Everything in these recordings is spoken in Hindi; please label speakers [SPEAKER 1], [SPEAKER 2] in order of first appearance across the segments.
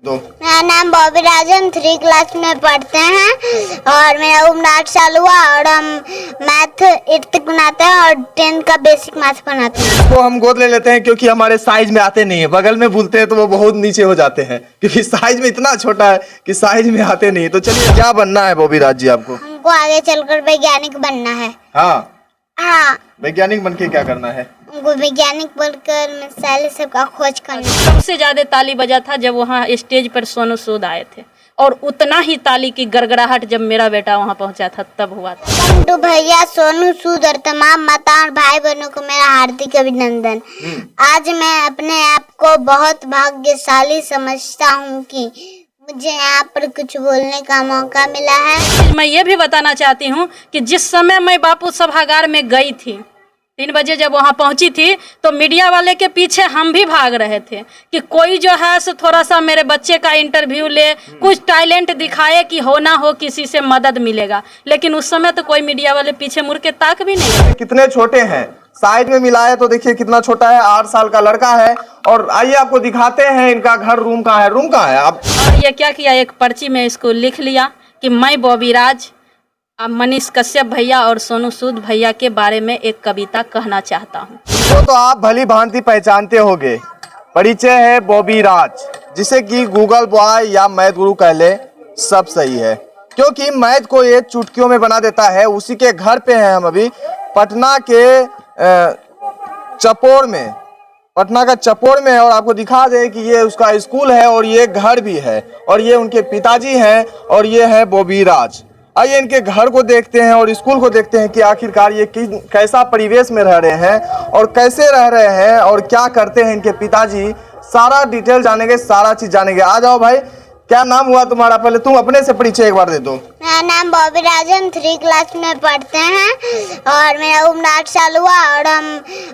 [SPEAKER 1] दो।
[SPEAKER 2] मेरा नाम बॉबी राजन 3 क्लास में पढ़ते हैं और मेरा उम्र 8 साल हुआ और हम मैथ 8 तक बनाते हैं और 10 का बेसिक मैथ बनाते हैं।
[SPEAKER 1] वो हम गोद ले लेते हैं क्योंकि हमारे साइज में आते नहीं है, बगल में बोलते हैं तो वो बहुत नीचे हो जाते हैं क्योंकि साइज में इतना छोटा है कि साइज में आते नहीं। तो चलिए, क्या बनना है बॉबी राज जी आपको?
[SPEAKER 2] हमको आगे चलकर वैज्ञानिक बनना है।
[SPEAKER 1] हाँ,
[SPEAKER 2] वैज्ञानिक
[SPEAKER 1] बन के क्या करना है?
[SPEAKER 2] हमको वैज्ञानिक बनकर मिसाइल सबका खोज करना है।
[SPEAKER 3] सबसे ज्यादा ताली बजा था जब वहाँ स्टेज पर सोनू सूद आए थे, और उतना ही ताली की गड़गड़ाहट जब मेरा बेटा वहाँ पहुँचा था तब हुआ था।
[SPEAKER 2] तो भैया सोनू सूद और तमाम माता और भाई बहनों को मेरा हार्दिक अभिनंदन। आज मैं अपने आप को बहुत भाग्यशाली समझता हूँ कि मुझे यहाँ पर कुछ बोलने का मौका मिला है।
[SPEAKER 3] मैं ये भी बताना चाहती हूँ कि जिस समय मैं बापू सभागार में गई थी 3 बजे जब वहाँ पहुँची थी, तो मीडिया वाले के पीछे हम भी भाग रहे थे कि कोई जो है सो थोड़ा सा मेरे बच्चे का इंटरव्यू ले, कुछ टैलेंट दिखाए कि हो ना हो किसी से मदद मिलेगा। लेकिन उस समय तो कोई मीडिया वाले पीछे मुड़ के ताक भी नहीं।
[SPEAKER 1] कितने छोटे हैं, साइड में मिलाए तो देखिए कितना छोटा है, 8 साल का लड़का है। और आइए आपको दिखाते हैं इनका घर। रूम कहाँ है? रूम कहाँ है आप?
[SPEAKER 3] और ये क्या किया, एक पर्ची में इसको लिख लिया कि मैं बॉबी राज अब मनीष कश्यप भैया और सोनू सूद भैया के बारे में एक कविता कहना चाहता हूँ।
[SPEAKER 1] वो तो आप भली भांति पहचानते होंगे। परिचय है बॉबी राज, जिसे कि गूगल बॉय या मैथ गुरु कह ले, सब सही है क्योंकि मैथ को ये चुटकियों में बना देता है। उसी के घर पे हैं हम अभी, पटना के चपोर में, पटना का चपोर में है। और आपको दिखा दे कि ये उसका स्कूल है और ये घर भी है, और ये उनके पिताजी हैं और ये है बॉबी राज। आइए इनके घर को देखते हैं और स्कूल को देखते हैं कि आखिरकार ये कैसा परिवेश में रह रहे हैं और कैसे रह रहे हैं और क्या करते हैं इनके पिताजी। सारा डिटेल जानेंगे, सारा चीज जानेंगे। आ जाओ भाई, क्या नाम हुआ तुम्हारा? पहले तुम अपने से परिचय एक बार दे दो।
[SPEAKER 2] मेरा नाम बॉबी राजन 3 क्लास में पढ़ते हैं और मेरा उम्र 8 साल हुआ और हम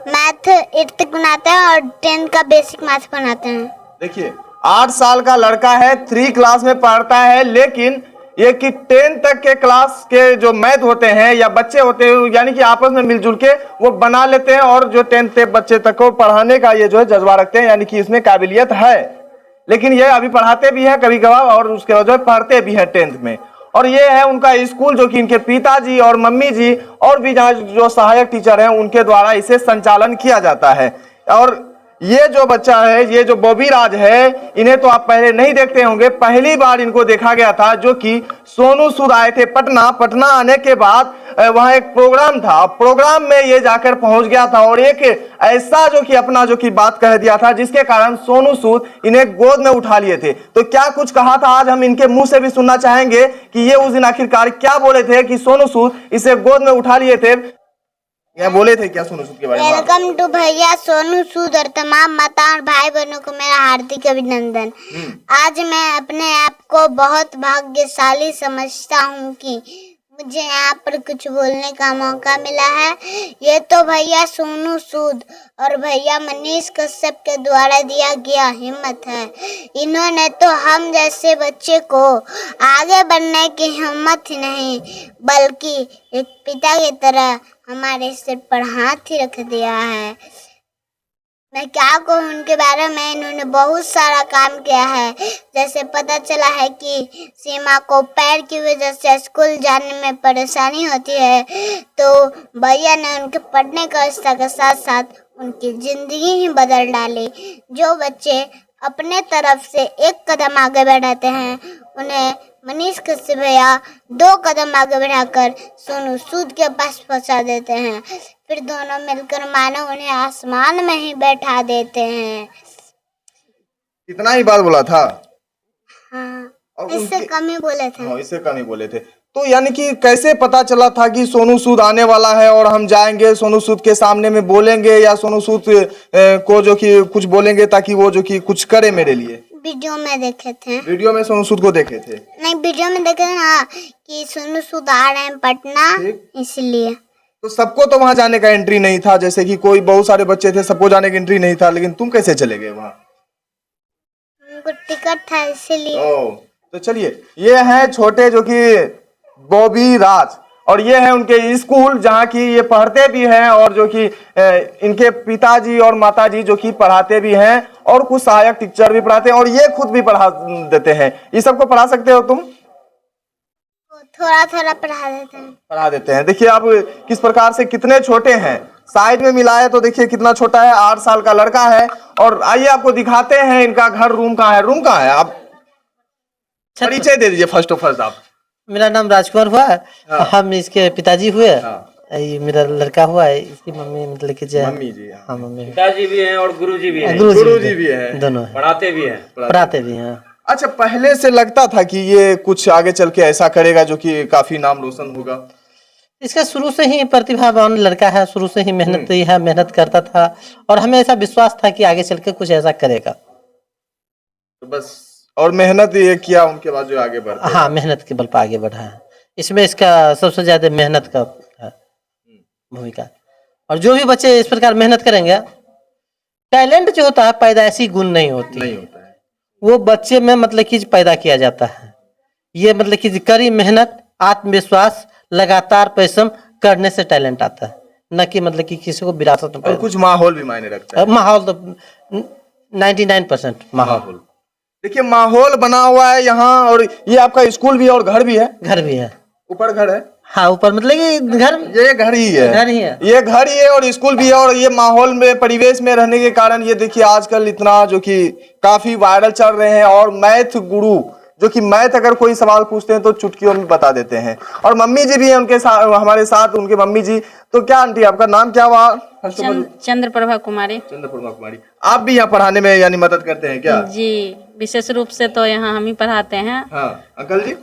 [SPEAKER 2] मैथ 8 तक बनाते हैं और 10 का बेसिक मैथ बनाते हैं।
[SPEAKER 1] देखिए, 8 साल का लड़का है, 3 क्लास में पढ़ता है, लेकिन ये कि 10 तक के क्लास के जो मैथ होते हैं या बच्चे होते हैं, यानी कि आपस में मिलजुल के वो बना लेते हैं। और जो 10 के बच्चे तक को पढ़ाने का ये जो है जज्बा रखते हैं, यानी कि इसमें काबिलियत है। लेकिन ये अभी पढ़ाते भी है कभी कभार और उसके बाद जो पढ़ते भी है 10th में। और ये है उनका स्कूल, जो कि इनके पिताजी और मम्मी जी और भी जहाँ जो सहायक टीचर हैं उनके द्वारा इसे संचालन किया जाता है। और ये जो बच्चा है, ये जो बॉबी राज है, इन्हें तो आप पहले नहीं देखते होंगे, पहली बार इनको देखा गया था जो कि सोनू सूद आए थे पटना आने के बाद वहां एक प्रोग्राम था, प्रोग्राम में ये जाकर पहुंच गया था और एक ऐसा जो कि अपना जो कि बात कह दिया था जिसके कारण सोनू सूद इन्हें गोद में उठा लिए थे। तो क्या कुछ कहा था आज हम इनके मुंह से भी सुनना चाहेंगे कि ये उस दिन आखिरकार क्या बोले थे कि सोनू सूद इसे गोद में उठा लिए थे। क्या बोले थे, क्या सोनू सूद के बारे में?
[SPEAKER 2] वेलकम टू भैया सोनू सूद और तमाम माता और भाई बहनों को मेरा हार्दिक अभिनंदन। आज मैं अपने आप को बहुत भाग्यशाली समझता हूँ कि मुझे यहाँ पर कुछ बोलने का मौका मिला है। ये तो भैया सोनू सूद और भैया मनीष कश्यप के द्वारा दिया गया हिम्मत है। इन्होंने तो हम जैसे बच्चे को आगे बढ़ने की हिम्मत ही नहीं, बल्कि एक पिता की तरह हमारे सिर पर हाथ ही रख दिया है। मैं क्या कहूँ उनके बारे में, इन्होंने बहुत सारा काम किया है। जैसे पता चला है कि सीमा को पैर की वजह से स्कूल जाने में परेशानी होती है, तो भैया ने उनके पढ़ने का रास्ता के साथ साथ उनकी ज़िंदगी ही बदल डाली। जो बच्चे अपने तरफ से एक कदम आगे बढ़ाते हैं, उन्हें मनीष कश्यप भैया 2 कदम आगे बढ़ाकर सोनू सूद के पास पहुंचा देते हैं। फिर दोनों मिलकर मानो उन्हें आसमान में ही बैठा देते हैं।
[SPEAKER 1] कितना ही बात बोला था?
[SPEAKER 2] हाँ, इससे कम ही बोले थे।
[SPEAKER 1] हाँ, इससे कम ही बोले थे। तो यानी कि कैसे पता चला था कि सोनू सूद आने वाला है और हम जाएंगे सोनू सूद के सामने में बोलेंगे या सोनू सूद को जो कि कुछ बोलेंगे ताकि वो जो कि कुछ करे मेरे लिए?
[SPEAKER 2] वीडियो में देखे थे।
[SPEAKER 1] वीडियो में सोनू सूद को देखे थे?
[SPEAKER 2] नहीं, वीडियो में देखे थे ना कि सोनू सूद आ रहे हैं पटना, इसलिए।
[SPEAKER 1] तो सबको तो वहां जाने का एंट्री नहीं था, जैसे कि कोई बहुत सारे बच्चे थे, सबको जाने का एंट्री नहीं था, लेकिन तुम कैसे चले गए वहां?
[SPEAKER 2] उनको टिकट था इसलिए।
[SPEAKER 1] तो चलिए, ये है छोटे जो कि बॉबी राज और ये है उनके स्कूल जहाँ की ये पढ़ते भी हैं और जो कि इनके पिताजी और माताजी जो कि पढ़ाते भी हैं। और कुछ सहायक टीचर भी पढ़ाते हैं और ये खुद भी पढ़ा देते हैं। ये सबको पढ़ा सकते हो तुम?
[SPEAKER 2] थोड़ा थोड़ा पढ़ा देते हैं।
[SPEAKER 1] पढ़ा देते हैं। देखिए आप किस प्रकार से कितने छोटे हैं, साइड में मिलाए तो देखिए कितना छोटा है, 8 साल का लड़का है। और आइए आपको दिखाते हैं इनका घर। रूम कहाँ है? रूम कहाँ है? आप परिचय दे दीजिए फर्स्ट ऑफ फर्स्ट आप।
[SPEAKER 4] मेरा नाम राजकुमार हुआ है।
[SPEAKER 1] हाँ।
[SPEAKER 4] हम इसके पिताजी हुए।
[SPEAKER 1] हाँ।
[SPEAKER 4] ये मेरा लड़का हुआ है, इसकी मम्मी मतलब कि जो
[SPEAKER 1] मम्मी जी।
[SPEAKER 4] हाँ मम्मी
[SPEAKER 5] पिताजी भी हैं और गुरुजी भी हैं,
[SPEAKER 1] गुरुजी भी है,
[SPEAKER 4] दोनों हैं।
[SPEAKER 5] पढ़ाते भी हैं।
[SPEAKER 4] पढ़ाते भी हैं।
[SPEAKER 1] अच्छा, पहले से लगता था कि ये कुछ आगे चल के ऐसा करेगा जो कि काफी नाम रोशन होगा?
[SPEAKER 4] इसका शुरू से ही प्रतिभावान लड़का है, शुरू से ही मेहनत ही है, मेहनत करता था और हमें ऐसा विश्वास था कि आगे चल के कुछ ऐसा करेगा।
[SPEAKER 1] तो बस और मेहनत ये किया, उनके बाद जो आगे बढ़ा।
[SPEAKER 4] हाँ, मेहनत के बल पर आगे बढ़ा है। इसमें इसका सबसे ज्यादा मेहनत का है भूमिका। और जो भी बच्चे इस प्रकार मेहनत करेंगे, टैलेंट जो होता है पैदाइशी गुण नहीं होता है, वो बच्चे में मतलब कि पैदा किया जाता है। ये मतलब कि कड़ी मेहनत, आत्मविश्वास, लगातार परिश्रम करने से टैलेंट आता है, न कि मतलब कि किसी को विरासत में।
[SPEAKER 1] और कुछ माहौल भी मायने रखता है।
[SPEAKER 4] माहौल तो 99% माहौल।
[SPEAKER 1] देखिए माहौल बना हुआ है यहाँ। और ये आपका स्कूल भी है और घर भी है?
[SPEAKER 4] घर भी है,
[SPEAKER 1] ऊपर घर है।
[SPEAKER 4] हाँ ऊपर मतलब कि घर,
[SPEAKER 1] ये घर ही है।
[SPEAKER 4] घर ही है,
[SPEAKER 1] ये घर ही है और स्कूल भी है। और ये माहौल में, परिवेश में रहने के कारण ये देखिए आजकल इतना जो कि काफी वायरल चल रहे हैं। और मैथ गुरु जो कि मैथ अगर कोई सवाल पूछते हैं तो चुटकियों में बता देते हैं। और मम्मी जी भी है उनके साथ, हमारे साथ उनके मम्मी जी। तो क्या आंटी आपका नाम क्या हुआ?
[SPEAKER 3] चंद्रप्रभा कुमारी।
[SPEAKER 1] चंद्रप्रभा कुमारी। आप भी यहाँ पढ़ाने में यानी मदद करते हैं क्या?
[SPEAKER 3] जी, विशेष रूप से तो यहाँ हम ही पढ़ाते हैं।
[SPEAKER 1] हाँ अंकल जी?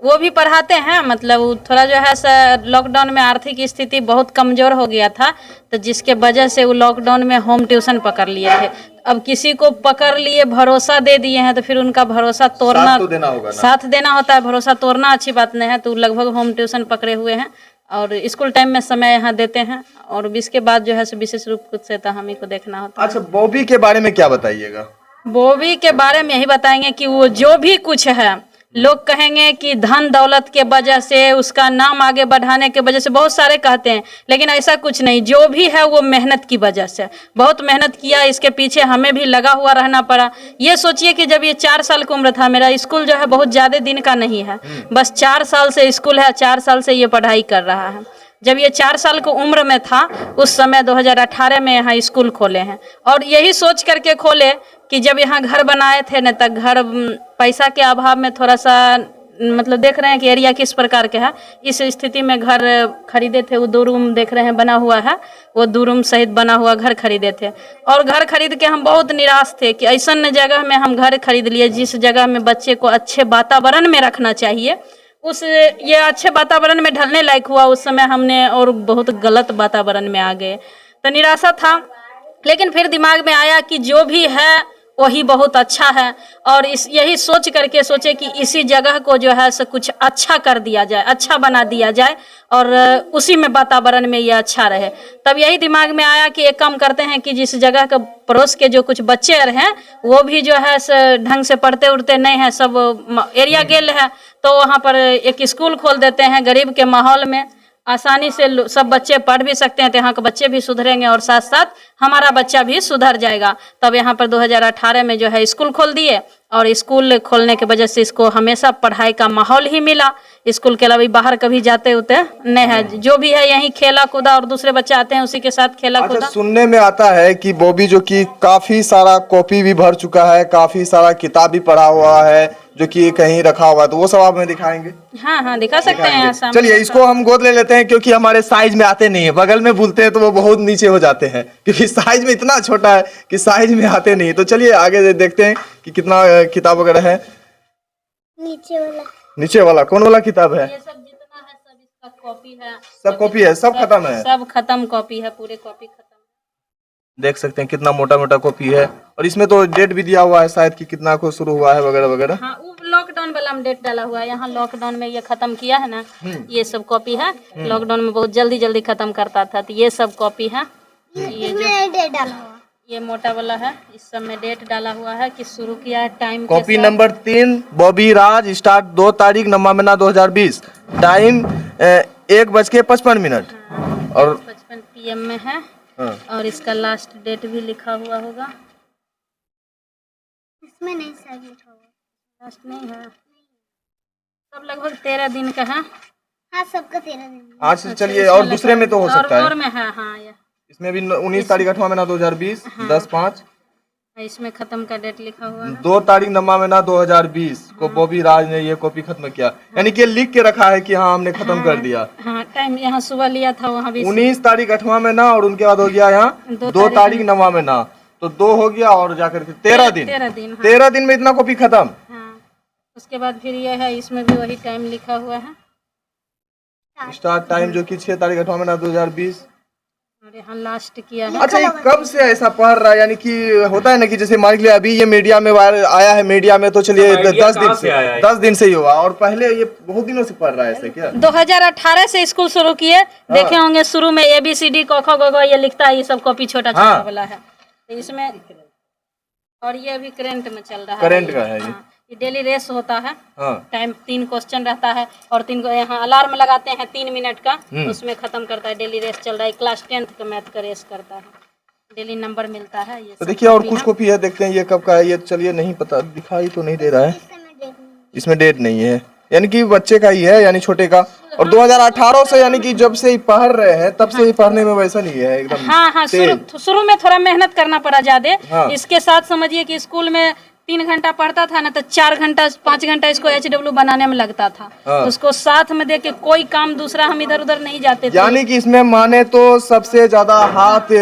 [SPEAKER 3] वो भी पढ़ाते हैं। मतलब थोड़ा जो है सर लॉकडाउन में आर्थिक स्थिति बहुत कमजोर हो गया था, तो जिसके वजह से वो लॉकडाउन में होम ट्यूशन पकड़ लिए थे। अब किसी को पकड़ लिए, भरोसा दे दिए हैं, तो फिर उनका भरोसा तोड़ना,
[SPEAKER 1] साथ तो देना होगा ना।
[SPEAKER 3] साथ देना होता है, भरोसा तोड़ना अच्छी बात नहीं है। तो लगभग होम ट्यूशन पकड़े हुए हैं और स्कूल टाइम में समय यहाँ देते हैं। और इसके बाद जो है विशेष रूप से तो हम ही को देखना होता है।
[SPEAKER 1] अच्छा, बॉबी के बारे में क्या बताइएगा?
[SPEAKER 3] बॉबी के बारे में यही बताएंगे कि वो जो भी कुछ है, लोग कहेंगे कि धन दौलत के वजह से, उसका नाम आगे बढ़ाने के वजह से, बहुत सारे कहते हैं, लेकिन ऐसा कुछ नहीं। जो भी है वो मेहनत की वजह से, बहुत मेहनत किया, इसके पीछे हमें भी लगा हुआ रहना पड़ा। ये सोचिए कि जब ये 4 साल की उम्र था, मेरा स्कूल जो है बहुत ज़्यादा दिन का नहीं है, बस 4 साल से स्कूल है, 4 साल से ये पढ़ाई कर रहा है। जब ये 4 साल की उम्र में था, उस समय 2018 में यहाँ स्कूल खोले हैं। और यही सोच करके खोले कि जब यहाँ घर बनाए थे न, तब घर पैसा के अभाव में थोड़ा सा मतलब देख रहे हैं कि एरिया किस प्रकार के है, इस स्थिति में घर खरीदे थे। वो 2 रूम देख रहे हैं बना हुआ है, वो 2 रूम सहित बना हुआ घर खरीदे थे। और घर खरीद के हम बहुत निराश थे कि ऐसा जगह में हम घर खरीद लिए जिस जगह में बच्चे को अच्छे वातावरण में रखना चाहिए, उस ये अच्छे वातावरण में ढलने लायक हुआ, उस समय हमने और बहुत गलत वातावरण में आ गए। तो निराशा था, लेकिन फिर दिमाग में आया कि जो भी है वही बहुत अच्छा है। और यही सोच करके सोचे कि इसी जगह को जो है सो कुछ अच्छा कर दिया जाए, अच्छा बना दिया जाए और उसी में वातावरण में ये अच्छा रहे। तब यही दिमाग में आया कि एक काम करते हैं कि जिस जगह का पड़ोस के जो कुछ बच्चे हैं वो भी जो है ढंग से पढ़ते उड़ते नहीं हैं, सब एरिया गेल है, तो वहाँ पर एक स्कूल खोल देते हैं। गरीब के माहौल में आसानी से सब बच्चे पढ़ भी सकते हैं, तो यहाँ के बच्चे भी सुधरेंगे और साथ साथ हमारा बच्चा भी सुधर जाएगा। तब यहाँ पर 2018 में जो है स्कूल खोल दिए। और स्कूल खोलने की वजह से इसको हमेशा पढ़ाई का माहौल ही मिला। स्कूल के अलावा बाहर कभी जाते होते नहीं है, जो भी है यहीं खेला कूदा और दूसरे बच्चे आते हैं उसी के साथ खेला कूदा।
[SPEAKER 1] अच्छा, सुनने में आता है कि बॉबी जो कि काफी सारा कॉपी भी भर चुका है, काफी सारा किताब भी पढ़ा हुआ है जो कि कहीं रखा हुआ है, तो वो सब आप हमें दिखाएंगे?
[SPEAKER 3] हाँ दिखा सकते हैं यहाँ सामने।
[SPEAKER 1] चलिए इसको हम गोद ले लेते हैं क्योंकि हमारे साइज में आते नहीं है। बगल में बोलते हैं तो वो बहुत नीचे हो जाते हैं क्योंकि साइज में इतना छोटा है कि साइज में आते नहीं। तो चलिए आगे देखते हैं कि कितना किताब वगैरह है। नीचे वाला कौन वाला किताब है?
[SPEAKER 3] ये सब जितना है सब इसका कॉपी है।
[SPEAKER 1] सब कॉपी है, सब खत्म है,
[SPEAKER 3] सब खत्म कॉपी है, पूरे कॉपी खत्म।
[SPEAKER 1] देख सकते हैं कितना मोटा मोटा कॉपी है। और इसमें तो डेट भी दिया हुआ है शायद कि कितना को शुरू हुआ है वगैरह वगैरह।
[SPEAKER 3] हाँ, वो लॉकडाउन वाला में डेट डाला हुआ है। यहाँ लॉकडाउन में ये खत्म किया है ना, ये सब कॉपी है। लॉकडाउन में बहुत जल्दी जल्दी खत्म करता था, तो ये सब कॉपी है। ये जो
[SPEAKER 2] डेट डाला हुआ,
[SPEAKER 3] ये मोटा वाला है, इस सब में डेट डाला हुआ है कि शुरू किया है टाइम।
[SPEAKER 1] कॉपी नंबर 3 बॉबी राज, स्टार्ट 2 तारीख 9 महीना 2020, टाइम 1:55 और
[SPEAKER 3] 55 PM में है।
[SPEAKER 1] हाँ।
[SPEAKER 3] और इसका लास्ट डेट भी लिखा हुआ होगा।
[SPEAKER 2] में नहीं सर लिखा हुआ।
[SPEAKER 3] लास्ट नहीं है, सब लगभग 13 दिन का है।
[SPEAKER 2] हाँ सबका 13 दिन।
[SPEAKER 1] आज से चलिए, और दूसरे में तो हो सकता
[SPEAKER 3] और
[SPEAKER 1] है,
[SPEAKER 3] में है। हाँ ये
[SPEAKER 1] इसमें भी 19 तारीख 8वां महीना 2020, 10/5।
[SPEAKER 3] इसमें खत्म का डेट लिखा हुआ है।
[SPEAKER 1] 2 तारीख 9वां महीना 2020 को बॉबी राज ने ये कॉपी खत्म किया, यानी कि लिख के रखा है कि हाँ हमने खत्म कर दिया।
[SPEAKER 3] हाँ टाइम यहाँ सुबह लिया था, वहाँ भी
[SPEAKER 1] 19 तारीख 8वां महीना, और उनके बाद हो गया यहाँ 2 तारीख 9वां महीना, तो 2 हो गया और जाकर के 13 दिन।
[SPEAKER 3] 13 दिन।
[SPEAKER 1] 13 दिन में इतना कॉपी खत्म।
[SPEAKER 3] हाँ उसके बाद फिर ये है, इसमें भी वही टाइम लिखा हुआ है।
[SPEAKER 1] स्टार्ट टाइम जो कि 6 तारीख 8वां महीना 2020।
[SPEAKER 3] और यहाँ लास्ट किया है।
[SPEAKER 1] अच्छा, ये कब से ऐसा पढ़ रहा है? यानी कि होता है ना कि जैसे मान लिया अभी ये मीडिया में वायरल आया है, मीडिया में तो चलिए 10 दिन से ही हुआ, और पहले ये बहुत दिनों से पढ़ रहा है ऐसे क्या?
[SPEAKER 3] 2018 से स्कूल शुरू किए। देखे होंगे शुरू में ABCD क ख ग घ ये लिखता है, ये सब कॉपी छोटा छोटा वाला है। तो इसमें और ये अभी करंट में चल रहा है।
[SPEAKER 1] करंट का है ये।
[SPEAKER 3] हाँ, ये डेली रेस होता है।
[SPEAKER 1] हाँ।
[SPEAKER 3] टाइम 3 क्वेश्चन रहता है, और 3 को यहाँ अलार्म लगाते हैं 3 मिनट का, उसमें खत्म करता है। डेली रेस चल रहा है, क्लास 10th का मैथ का रेस करता है, डेली नंबर मिलता है। ये
[SPEAKER 1] तो देखिए और कुछ कॉपी है, देखते हैं ये कब का है। ये चलिए नहीं पता, दिखाई तो नहीं दे रहा है, इसमें डेट नहीं है, यानी कि बच्चे का ही है, यानी छोटे का। और 2018 से, यानी कि जब से ही पढ़ रहे हैं तब से ही पढ़ने में वैसा नहीं है एकदम।
[SPEAKER 3] हाँ, शुरू में थोड़ा मेहनत करना पड़ा ज्यादा।
[SPEAKER 1] हाँ।
[SPEAKER 3] इसके साथ समझिए कि स्कूल में 3 घंटा पढ़ता था ना, तो 4 घंटा 5 घंटा इसको HW बनाने में लगता था।
[SPEAKER 1] हाँ।
[SPEAKER 3] उसको साथ में देके कोई काम दूसरा हम इधर उधर नहीं जाते थे।
[SPEAKER 1] यानी कि इसमें माने तो सबसे ज्यादा हाथ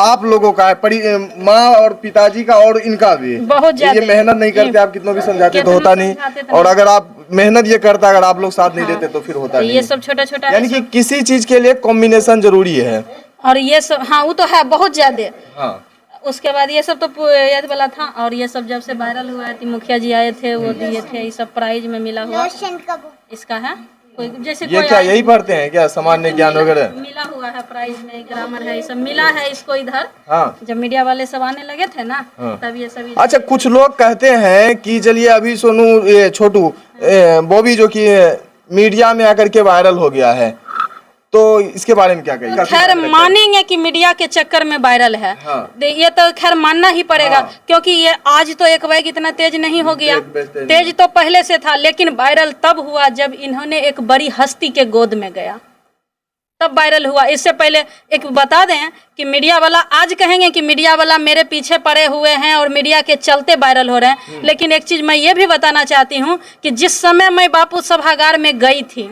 [SPEAKER 1] आप लोगों का है, माँ और पिताजी का, और इनका भी
[SPEAKER 3] बहुत ज्यादा।
[SPEAKER 1] ये मेहनत नहीं करते, आप कितना भी समझाते तो होता नहीं, और अगर आप मेहनत ये करता, अगर आप लोग साथ नहीं देते तो फिर होता नहीं।
[SPEAKER 3] ये सब छोटा छोटा,
[SPEAKER 1] यानी कि किसी चीज के लिए कॉम्बिनेशन जरूरी है।
[SPEAKER 3] और ये सब, हाँ वो तो है बहुत ज्यादा।
[SPEAKER 1] हाँ।
[SPEAKER 3] उसके बाद ये सब तो याद वाला था। और ये सब जब से वायरल हुआ है, मुखिया जी आए थे, वो दिए थे, ये सब प्राइज में मिला हुआ इसका है। कोई जैसे
[SPEAKER 1] ये
[SPEAKER 3] कोई
[SPEAKER 1] क्या यही पढ़ते हैं क्या, सामान्य ज्ञान वगैरह?
[SPEAKER 3] मिला हुआ है प्राइज में, ग्रामर है, ये सब मिला है इसको इधर।
[SPEAKER 1] हाँ।
[SPEAKER 3] जब मीडिया वाले सब आने लगे थे ना, तब ये सब।
[SPEAKER 1] अच्छा, कुछ लोग कहते हैं कि चलिए अभी सोनू, ये छोटू, बॉबी जो कि मीडिया में आकर के वायरल हो गया है, तो इसके बारे में क्या कहिए?
[SPEAKER 3] खैर मानेंगे कि मीडिया के चक्कर में वायरल है।
[SPEAKER 1] हाँ।
[SPEAKER 3] ये तो खैर मानना ही पड़ेगा। हाँ। क्योंकि ये आज तो एक बैग इतना तेज नहीं हो गया, तेज तो पहले से था, लेकिन वायरल तब हुआ जब इन्होंने एक बड़ी हस्ती के गोद में गया, तब वायरल हुआ। इससे पहले एक बता दें कि मीडिया वाला आज कहेंगे कि मीडिया वाला मेरे पीछे पड़े हुए हैं और मीडिया के चलते वायरल हो रहे हैं, लेकिन एक चीज मैं ये भी बताना चाहती हूँ कि जिस समय मैं बापू सभागार में गई थी,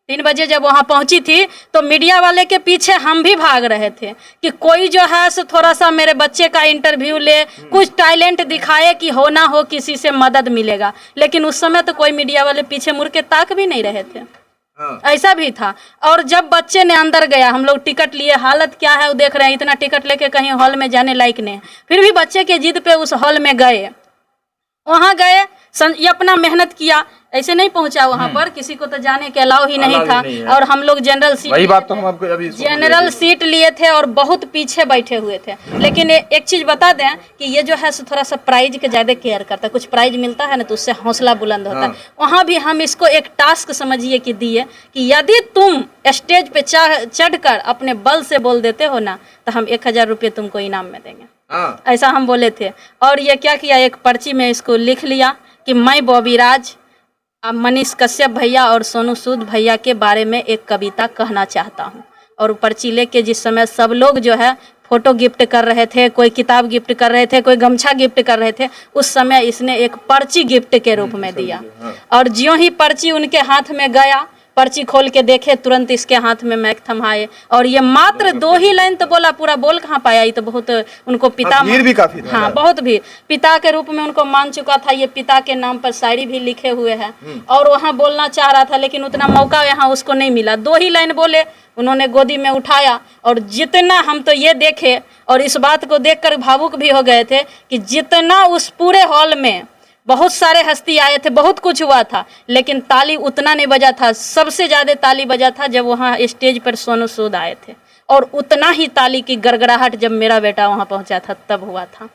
[SPEAKER 3] 3 बजे जब वहाँ पहुँची थी, तो मीडिया वाले के पीछे हम भी भाग रहे थे कि कोई जो है सो थोड़ा सा मेरे बच्चे का इंटरव्यू ले, कुछ टैलेंट दिखाए कि हो ना हो किसी से मदद मिलेगा। लेकिन उस समय तो कोई मीडिया वाले पीछे मुड़ के ताक भी नहीं रहे थे। हाँ। ऐसा भी था। और जब बच्चे ने अंदर गया, हम लोग टिकट लिए, हालत क्या है वो देख रहे हैं, इतना टिकट लेके कहीं हॉल में जाने लायक नहीं, फिर भी बच्चे के जिद पे उस हॉल में गए। वहाँ गए, ये अपना मेहनत किया, ऐसे नहीं पहुंचा वहाँ पर, किसी को तो जाने के अलाउ ही नहीं था। और हम लोग जनरल सीट,
[SPEAKER 1] वही बात तो हम आपको अभी
[SPEAKER 3] जनरल सीट लिए थे और बहुत पीछे बैठे हुए थे। लेकिन एक चीज बता दें कि ये जो है थोड़ा सा प्राइज के ज्यादा केयर करता है। कुछ प्राइज मिलता है ना तो उससे हौसला बुलंद होता है। वहाँ भी हम इसको एक टास्क समझिए कि दिए कि यदि तुम स्टेज पे चढ़कर अपने बल से बोल देते हो ना, तो हम 1000 रुपये तुमको इनाम में देंगे। ऐसा हम बोले थे। और ये क्या किया, एक पर्ची में इसको लिख लिया कि मैं बॉबी राज मनीष कश्यप भैया और सोनू सूद भैया के बारे में एक कविता कहना चाहता हूँ। और पर्ची लेके जिस समय सब लोग जो है फोटो गिफ्ट कर रहे थे, कोई किताब गिफ्ट कर रहे थे, कोई गमछा गिफ्ट कर रहे थे, उस समय इसने एक पर्ची गिफ्ट के रूप में दिया। और ज्यों ही पर्ची उनके हाथ में गया, पर्ची खोल के देखे, तुरंत इसके हाथ में माइक थमाए। और ये मात्र 2 ही लाइन तो बोला, पूरा बोल कहाँ पाया। ये तो बहुत उनको पिता,
[SPEAKER 1] भीड़ भी काफी था।
[SPEAKER 3] हाँ बहुत भीड़, पिता के रूप में उनको मान चुका था। ये पिता के नाम पर शायरी भी लिखे हुए हैं और वहाँ बोलना चाह रहा था, लेकिन उतना मौका यहाँ उसको नहीं मिला। 2 ही लाइन बोले, उन्होंने गोदी में उठाया। और जितना हम तो ये देखे और इस बात को देखकर भावुक भी हो गए थे कि जितना उस पूरे हॉल में बहुत सारे हस्ती आए थे, बहुत कुछ हुआ था, लेकिन ताली उतना नहीं बजा था। सबसे ज़्यादा ताली बजा था जब वहाँ स्टेज पर सोनू सूद आए थे, और उतना ही ताली की गड़गड़ाहट जब मेरा बेटा वहाँ पहुँचा था तब हुआ था।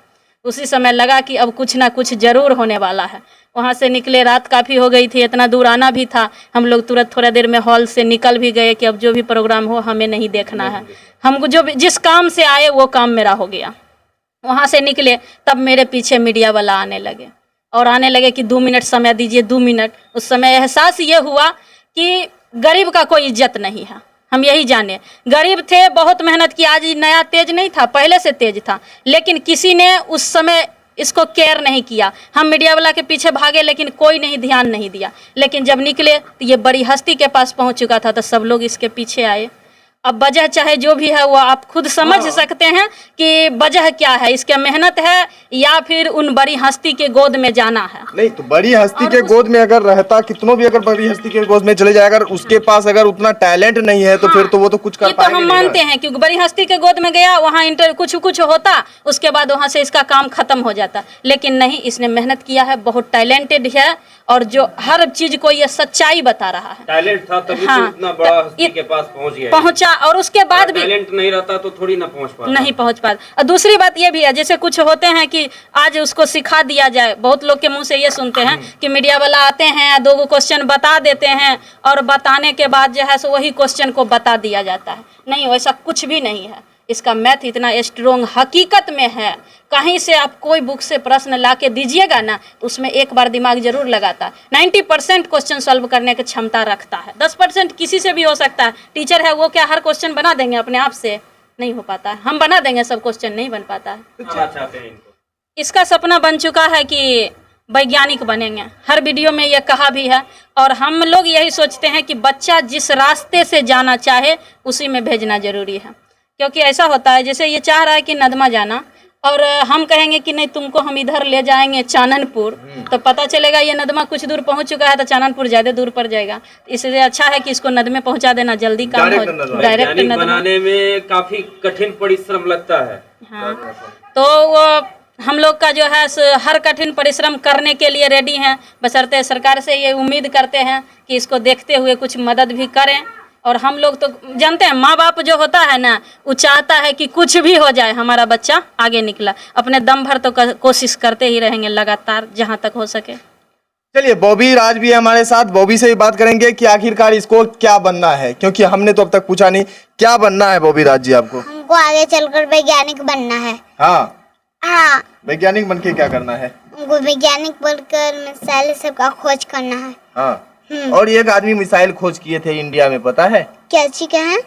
[SPEAKER 3] उसी समय लगा कि अब कुछ ना कुछ ज़रूर होने वाला है। वहाँ से निकले, रात काफ़ी हो गई थी, इतना दूर आना भी था। हम लोग तुरंत थोड़ा देर में हॉल से निकल भी गए कि अब जो भी प्रोग्राम हो हमें नहीं देखना है, हमको जो जिस काम से आए वो काम मेरा हो गया। वहाँ से निकले तब मेरे पीछे मीडिया वाला आने लगे। और आने लगे कि 2 मिनट समय दीजिए, 2 मिनट। उस समय एहसास ये हुआ कि गरीब का कोई इज्जत नहीं है। हम यही जाने, गरीब थे, बहुत मेहनत की। आज नया तेज नहीं था, पहले से तेज था, लेकिन किसी ने उस समय इसको केयर नहीं किया। हम मीडिया वाला के पीछे भागे, लेकिन कोई नहीं ध्यान नहीं दिया। लेकिन जब निकले तो ये बड़ी हस्ती के पास पहुंच चुका था, तो सब लोग इसके पीछे आए। अब वजह चाहे जो भी है वो आप खुद समझ सकते हैं कि वजह क्या है, इसके मेहनत है या फिर उन बड़ी हस्ती के गोद में जाना है।
[SPEAKER 1] नहीं तो बड़ी हस्ती के गोद में अगर रहता, कितनों भी अगर बड़ी हस्ती के गोद में चले जाए, अगर उसके पास अगर उतना टैलेंट नहीं है तो फिर तो वो तो कुछ कर
[SPEAKER 3] ये तो हम मानते हैं, क्योंकि बड़ी हस्ती के गोद में गया, वहाँ इंटर कुछ होता, उसके बाद वहाँ से इसका काम खत्म हो जाता। लेकिन नहीं, इसने मेहनत किया है, बहुत टैलेंटेड है, और जो हर चीज को ये सच्चाई बता रहा है।
[SPEAKER 5] टैलेंट था तभी तो इतना बड़ा हस्ती के पास पहुंचा,
[SPEAKER 3] और उसके बाद भी
[SPEAKER 5] टैलेंट नहीं रहता तो थोड़ी ना पहुंच पाता।
[SPEAKER 3] और दूसरी बात ये भी है, जैसे कुछ होते हैं कि आज उसको सिखा दिया जाए। बहुत लोग के मुंह से ये सुनते हैं कि मीडिया वाला आते हैं, 2 क्वेश्चन बता देते हैं, और बताने के बाद जो है सो वही क्वेश्चन को बता दिया जाता है। नहीं, वैसा कुछ भी नहीं है। इसका मैथ इतना स्ट्रोंग हकीकत में है, कहीं से आप कोई बुक से प्रश्न ला के दीजिएगा ना, तो उसमें एक बार दिमाग जरूर लगाता है। 90% क्वेश्चन सॉल्व करने की क्षमता रखता है। 10% किसी से भी हो सकता है। टीचर है, वो क्या हर क्वेश्चन बना देंगे अपने आप से? नहीं हो पाता है। हम बना देंगे सब क्वेश्चन, नहीं बन पाता है।
[SPEAKER 5] चाहते हैं इनको।
[SPEAKER 3] इसका सपना बन चुका है कि वैज्ञानिक बनेंगे। हर वीडियो में ये कहा भी है, और हम लोग यही सोचते हैं कि बच्चा जिस रास्ते से जाना चाहे उसी में भेजना जरूरी है। क्योंकि ऐसा होता है, जैसे ये चाह रहा है कि नदमा जाना, और हम कहेंगे कि नहीं तुमको हम इधर ले जाएंगे चाननपुर, तो पता चलेगा ये नदमा कुछ दूर पहुंच चुका है, तो चाननपुर ज़्यादा दूर पड़ जाएगा। इसलिए अच्छा है कि इसको नदमे पहुंचा देना, जल्दी काम हो, डायरेक्ट नदमा
[SPEAKER 5] बनाने में काफी कठिन परिश्रम लगता है।
[SPEAKER 3] हाँ, तो वो हम लोग का जो है हर कठिन परिश्रम करने के लिए रेडी हैं, बशर्ते सरकार से ये उम्मीद करते हैं कि इसको देखते हुए कुछ मदद भी करें। और हम लोग तो जानते हैं, माँ बाप जो होता है ना, वो चाहता है कि कुछ भी हो जाए, हमारा बच्चा आगे निकला। अपने दम भर तो कोशिश करते ही रहेंगे लगातार, जहाँ तक हो सके।
[SPEAKER 1] चलिए, बॉबी राज भी है हमारे साथ। बॉबी से भी बात करेंगे कि आखिरकार इसको क्या बनना है, क्योंकि हमने तो अब तक पूछा नहीं क्या बनना है बॉबी राज जी आपको।
[SPEAKER 2] हमको आगे चलकर वैज्ञानिक बनना है।
[SPEAKER 1] हाँ, वैज्ञानिक बन के क्या करना है?
[SPEAKER 2] हमको वैज्ञानिक बनकर मिसाइल सबका खोज करना है।
[SPEAKER 1] हाँ, और एक आदमी मिसाइल खोज किए थे इंडिया में, पता है?
[SPEAKER 2] क्या चीज है?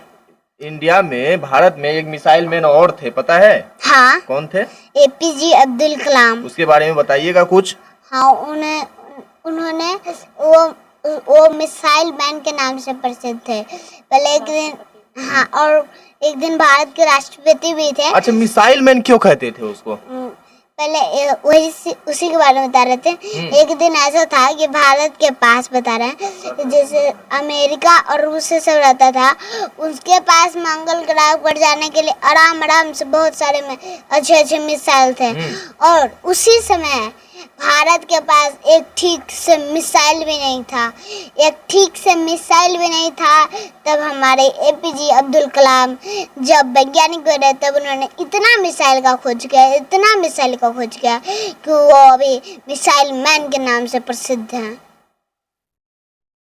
[SPEAKER 1] इंडिया में, भारत में एक मिसाइल मैन और थे, पता है?
[SPEAKER 2] हाँ।
[SPEAKER 1] कौन थे?
[SPEAKER 2] APJ अब्दुल कलाम।
[SPEAKER 1] उसके बारे में बताइएगा कुछ।
[SPEAKER 2] हाँ, उन्होंने वो मिसाइल मैन के नाम से प्रसिद्ध थे। पहले एक दिन, हाँ, और एक दिन भारत के राष्ट्रपति भी थे।
[SPEAKER 1] अच्छा, मिसाइल मैन क्यों कहते थे उसको?
[SPEAKER 2] पहले वही उसी के बारे में बता रहे थे। एक दिन ऐसा था कि भारत के पास, बता रहे हैं, जैसे अमेरिका और रूस से सब रहता था, उसके पास मंगल ग्रह पर जाने के लिए आराम से बहुत सारे अच्छे मिसाइल थे। और उसी समय भारत के पास एक ठीक से मिसाइल भी नहीं था। तब हमारे APJ अब्दुल कलाम जब वैज्ञानिक बने, तब उन्होंने इतना मिसाइल का खोज किया कि वो अभी मिसाइल मैन के नाम से प्रसिद्ध हैं।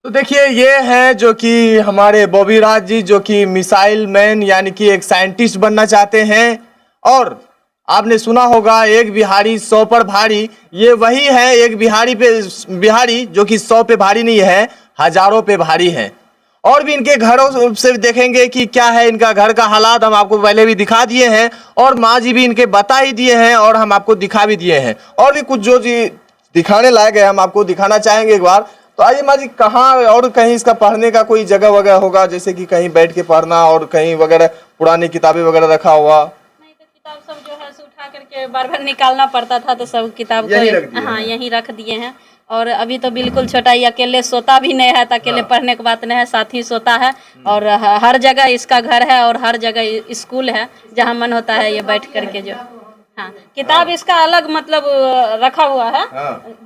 [SPEAKER 1] तो देखिए, ये है जो कि हमारे बॉबी राज जी, जो कि मिसाइल मैन यानी कि एक साइंटिस्ट बनना चाहते हैं। और आपने सुना होगा, एक बिहारी 100 पर भारी। ये वही है, एक बिहारी जो कि 100 पे भारी नहीं है, हजारों पे भारी है। और भी इनके घरों से देखेंगे कि क्या है इनका घर का हालात, हम आपको पहले भी दिखा दिए हैं, और माँ जी भी इनके बता ही दिए हैं, और हम आपको दिखा भी दिए हैं। और भी कुछ जो जी दिखाने लायक है, हम आपको दिखाना चाहेंगे एक बार। तो आइए माँ जी, कहाँ और कहीं इसका पढ़ने का कोई जगह वगैरह होगा, जैसे कि कहीं बैठ के पढ़ना, और कहीं वगैरह पुरानी किताबें वगैरह रखा हुआ?
[SPEAKER 3] किताब सब जो है उठा करके बार निकालना पड़ता था, तो सब किताब को यहीं रख दिए हैं। और अभी तो बिल्कुल छोटा ही अकेले सोता भी नहीं है, तो अकेले पढ़ने की बात नहीं है, साथ ही सोता है। और हर जगह इसका घर है, और हर जगह स्कूल है, जहाँ मन होता है ये बैठ करके जो, हाँ, किताब इसका अलग मतलब रखा हुआ है।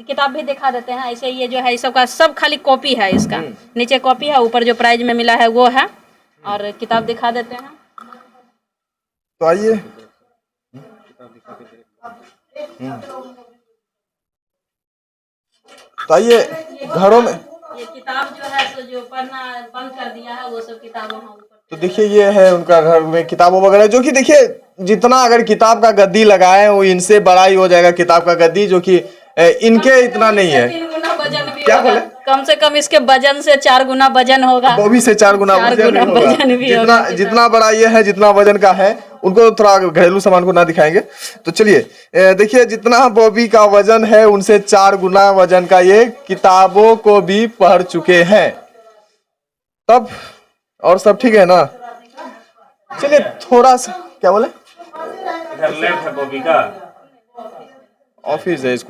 [SPEAKER 3] किताब भी दिखा देते हैं। ऐसे ये जो है इस सब का सब खाली कॉपी है, इसका नीचे कॉपी है, ऊपर जो प्राइज में मिला है वो है, और किताब दिखा देते हैं।
[SPEAKER 1] तो आइए, घरों में
[SPEAKER 3] ये किताब जो है तो जो पढ़ना बंद कर दिया है, वो सब किताब वहाँ ऊपर।
[SPEAKER 1] तो देखिए, ये है उनका घर में किताबों वगैरह, जो कि देखिए जितना अगर किताब का गद्दी लगाए वो इनसे बड़ा ही हो जाएगा किताब का गद्दी, जो कि इनके इतना नहीं है।
[SPEAKER 3] 3 गुना वजन भी
[SPEAKER 1] क्या
[SPEAKER 3] होगा।
[SPEAKER 1] बोले?
[SPEAKER 3] कम से कम इसके वजन से 4 गुना वजन होगा।
[SPEAKER 1] बॉबी से 4 गुना
[SPEAKER 3] 4
[SPEAKER 1] वजन
[SPEAKER 3] गुना
[SPEAKER 1] होगा।
[SPEAKER 3] वजन भी
[SPEAKER 1] जितना
[SPEAKER 3] होगा।
[SPEAKER 1] जितना बड़ा ये है, जितना वजन का है, उनको थोड़ा घरेलू सामान को ना दिखाएंगे। तो चलिए देखिए, जितना बॉबी का वजन है उनसे 4 गुना वजन का ये किताबों को भी पढ़ चुके हैं। तब और सब ठीक है ना? चलिए थोड़ा सा, क्या बोले?
[SPEAKER 5] इधर लेफ्ट है बॉबी का
[SPEAKER 1] ऑफिस है, स्कूल